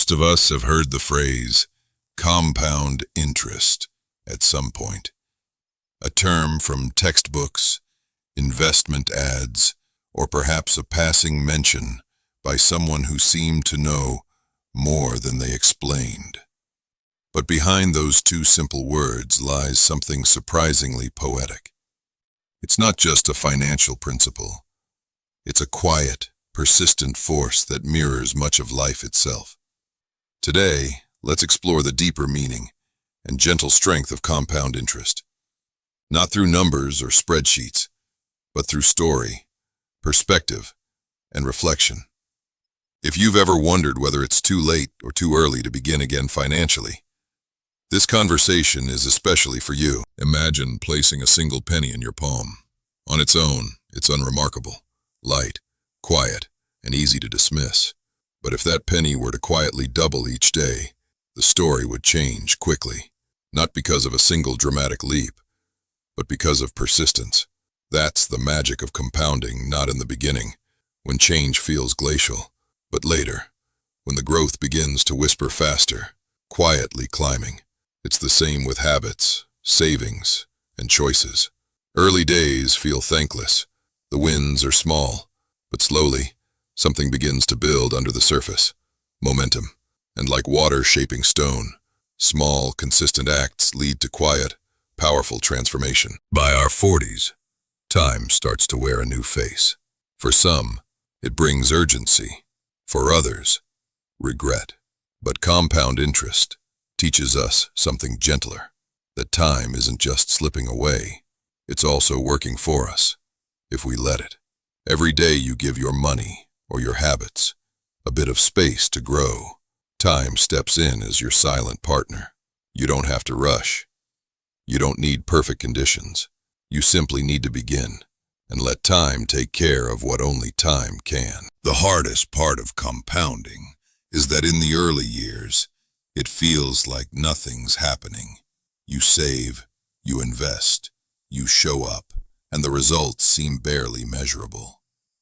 Most of us have heard the phrase compound interest at some point, a term from textbooks, investment ads, or perhaps a passing mention by someone who seemed to know more than they explained. But behind those two simple words lies something surprisingly poetic. It's not just a financial principle. It's a quiet, persistent force that mirrors much of life itself. Today, let's explore the deeper meaning and gentle strength of compound interest. Not through numbers or spreadsheets, but through story, perspective, and reflection. If you've ever wondered whether it's too late or too early to begin again financially, this conversation is especially for you. Imagine placing a single penny in your palm. On its own, it's unremarkable, light, quiet, and easy to dismiss. But if that penny were to quietly double each day, the story would change quickly, not because of a single dramatic leap, but because of persistence. That's the magic of compounding, not in the beginning, when change feels glacial, but later, when the growth begins to whisper faster, quietly climbing. It's the same with habits, savings, and choices. Early days feel thankless. The wins are small, but slowly, something begins to build under the surface. Momentum. And like water shaping stone, small, consistent acts lead to quiet, powerful transformation. By our 40s, time starts to wear a new face. For some, it brings urgency. For others, regret. But compound interest teaches us something gentler, that time isn't just slipping away, it's also working for us, if we let it. Every day you give your money, or your habits, a bit of space to grow. Time steps in as your silent partner. You don't have to rush. You don't need perfect conditions. You simply need to begin, and let time take care of what only time can. The hardest part of compounding is that in the early years, it feels like nothing's happening. You save, you invest, you show up, and the results seem barely measurable.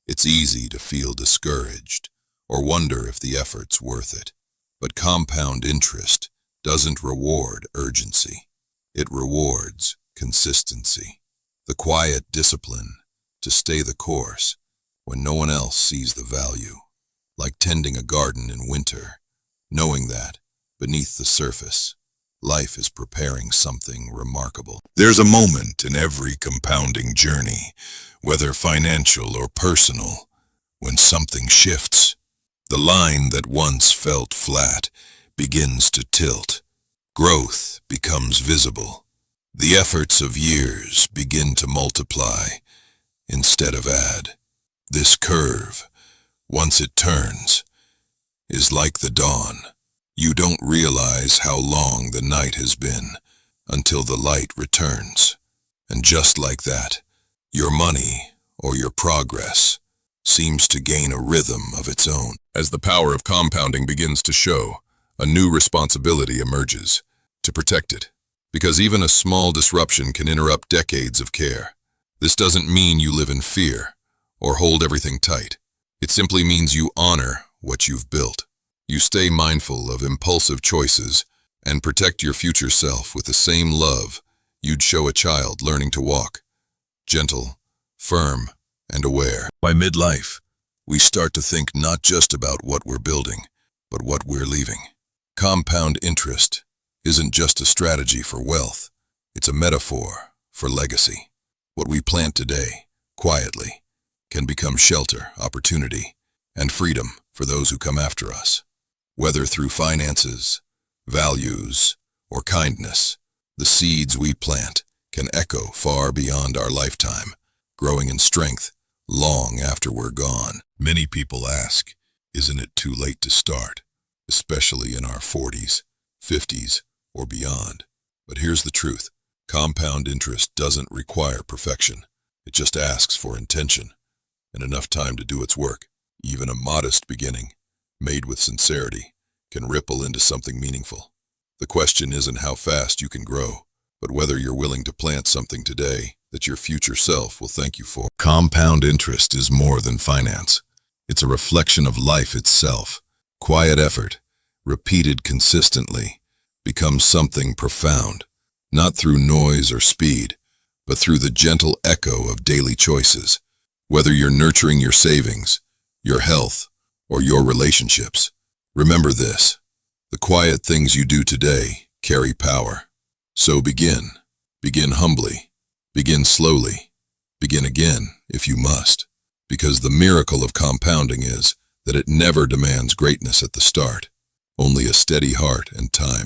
It's easy to feel discouraged or wonder if the effort's worth it. But compound interest doesn't reward urgency. It rewards consistency. The quiet discipline to stay the course when no one else sees the value. Like tending a garden in winter, knowing that, beneath the surface, life is preparing something remarkable. There's a moment in every compounding journey, whether financial or personal, when something shifts. The line that once felt flat begins to tilt. Growth becomes visible. The efforts of years begin to multiply instead of add. This curve, once it turns, is like the dawn. You don't realize how long the night has been until the light returns. And just like that, your money or your progress seems to gain a rhythm of its own. As the power of compounding begins to show, a new responsibility emerges to protect it. Because even a small disruption can interrupt decades of care. This doesn't mean you live in fear or hold everything tight. It simply means you honor what you've built. You stay mindful of impulsive choices and protect your future self with the same love you'd show a child learning to walk. Gentle, firm, and aware. By midlife, we start to think not just about what we're building, but what we're leaving. Compound interest isn't just a strategy for wealth, it's a metaphor for legacy. What we plant today, quietly, can become shelter, opportunity, and freedom for those who come after us. Whether through finances, values, or kindness, the seeds we plant can echo far beyond our lifetime, growing in strength long after we're gone. Many people ask, isn't it too late to start, especially in our 40s, 50s, or beyond? But here's the truth. Compound interest doesn't require perfection. It just asks for intention and enough time to do its work. Even a modest beginning, made with sincerity, can ripple into something meaningful. The question isn't how fast you can grow, but whether you're willing to plant something today that your future self will thank you for. Compound interest is more than finance. It's a reflection of life itself. Quiet effort, repeated consistently, becomes something profound, not through noise or speed, but through the gentle echo of daily choices. Whether you're nurturing your savings, your health, or your relationships, remember this: the quiet things you do today carry power. So begin. Begin humbly. Begin slowly. Begin again, if you must. Because the miracle of compounding is that it never demands greatness at the start, only a steady heart and time.